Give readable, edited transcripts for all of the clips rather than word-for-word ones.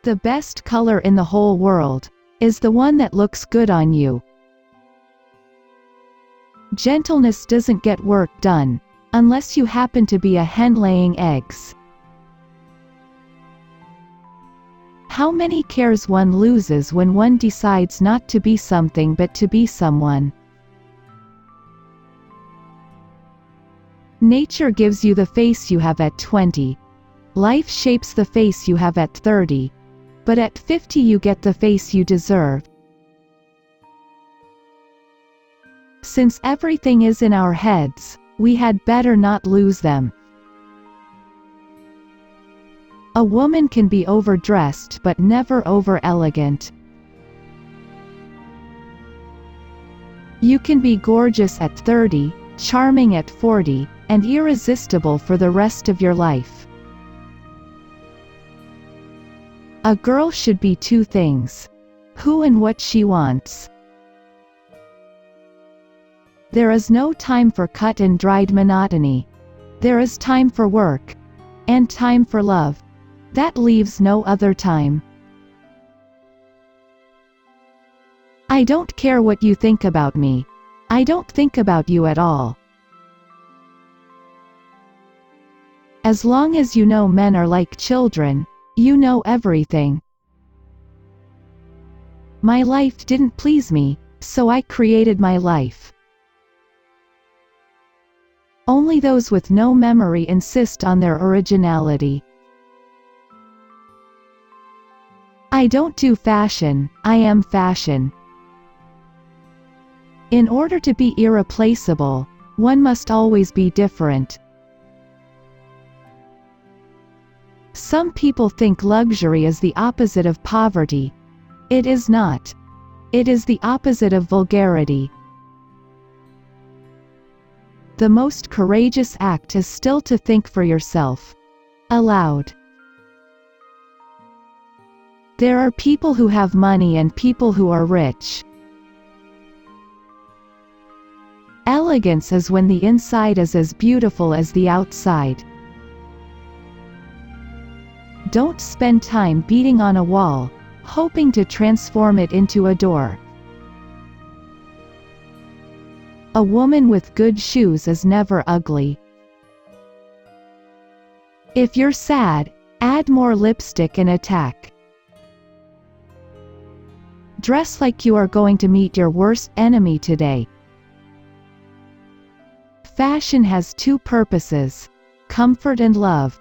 The best color in the whole world is the one that looks good on you. Gentleness doesn't get work done unless you happen to be a hen laying eggs. How many cares one loses when one decides not to be something but to be someone. Nature gives you the face you have at 20. Life shapes the face you have at 30. But at 50 you get the face you deserve. Since everything is in our heads, we had better not lose them. A woman can be overdressed but never over-elegant. You can be gorgeous at 30, charming at 40, and irresistible for the rest of your life. A girl should be two things: who and what she wants. There is no time for cut and dried monotony. There is time for work. And time for love. That leaves no other time. I don't care what you think about me. I don't think about you at all. As long as you know men are like children, you know everything. My life didn't please me, so I created my life. Only those with no memory insist on their originality. I don't do fashion, I am fashion. In order to be irreplaceable, one must always be different. Some people think luxury is the opposite of poverty. It is not. It is the opposite of vulgarity. The most courageous act is still to think for yourself. Aloud. There are people who have money and people who are rich. Elegance is when the inside is as beautiful as the outside. Don't spend time beating on a wall, hoping to transform it into a door. A woman with good shoes is never ugly. If you're sad, add more lipstick and attack. Dress like you are going to meet your worst enemy today. Fashion has two purposes: comfort and love.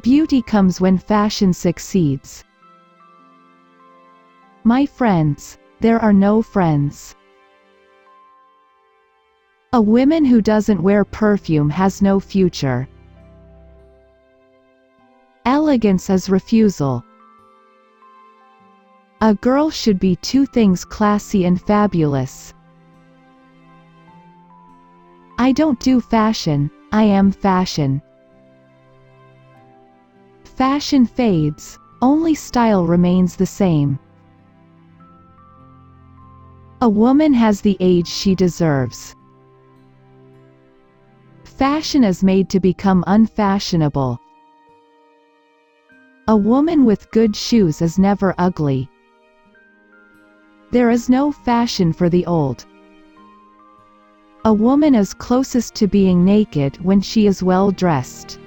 Beauty comes when fashion succeeds. My friends, there are no friends. A woman who doesn't wear perfume has no future. Elegance is refusal. A girl should be two things: classy and fabulous. I don't do fashion, I am fashion. Fashion fades, only style remains the same. A woman has the age she deserves. Fashion is made to become unfashionable. A woman with good shoes is never ugly. There is no fashion for the old. A woman is closest to being naked when she is well dressed.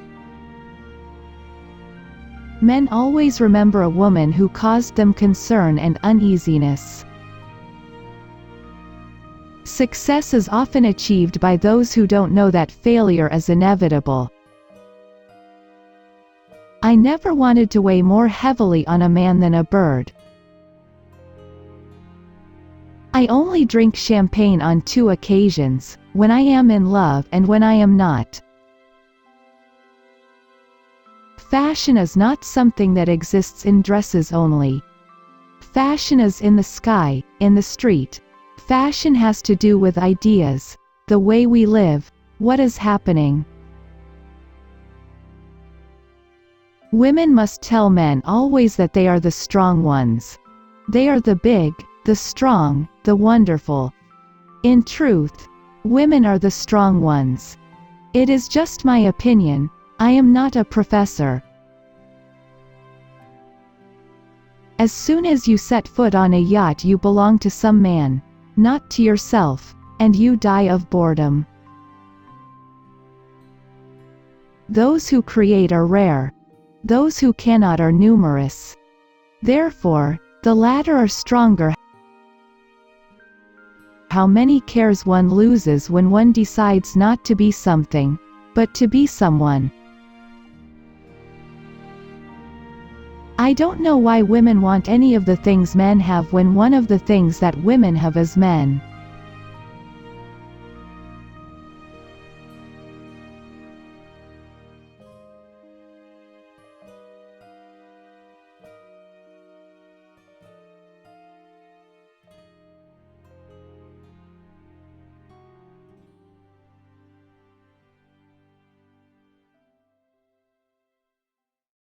Men always remember a woman who caused them concern and uneasiness. Success is often achieved by those who don't know that failure is inevitable. I never wanted to weigh more heavily on a man than a bird. I only drink champagne on two occasions, when I am in love and when I am not. Fashion is not something that exists in dresses only. Fashion is in the sky, in the street. Fashion has to do with ideas, the way we live, what is happening. Women must tell men always that they are the strong ones. They are the big, the strong, the wonderful. In truth, women are the strong ones. It is just my opinion. I am not a professor. As soon as you set foot on a yacht, you belong to some man, not to yourself, and you die of boredom. Those who create are rare. Those who cannot are numerous. Therefore, the latter are stronger. How many cares one loses when one decides not to be something, but to be someone. I don't know why women want any of the things men have when one of the things that women have is men.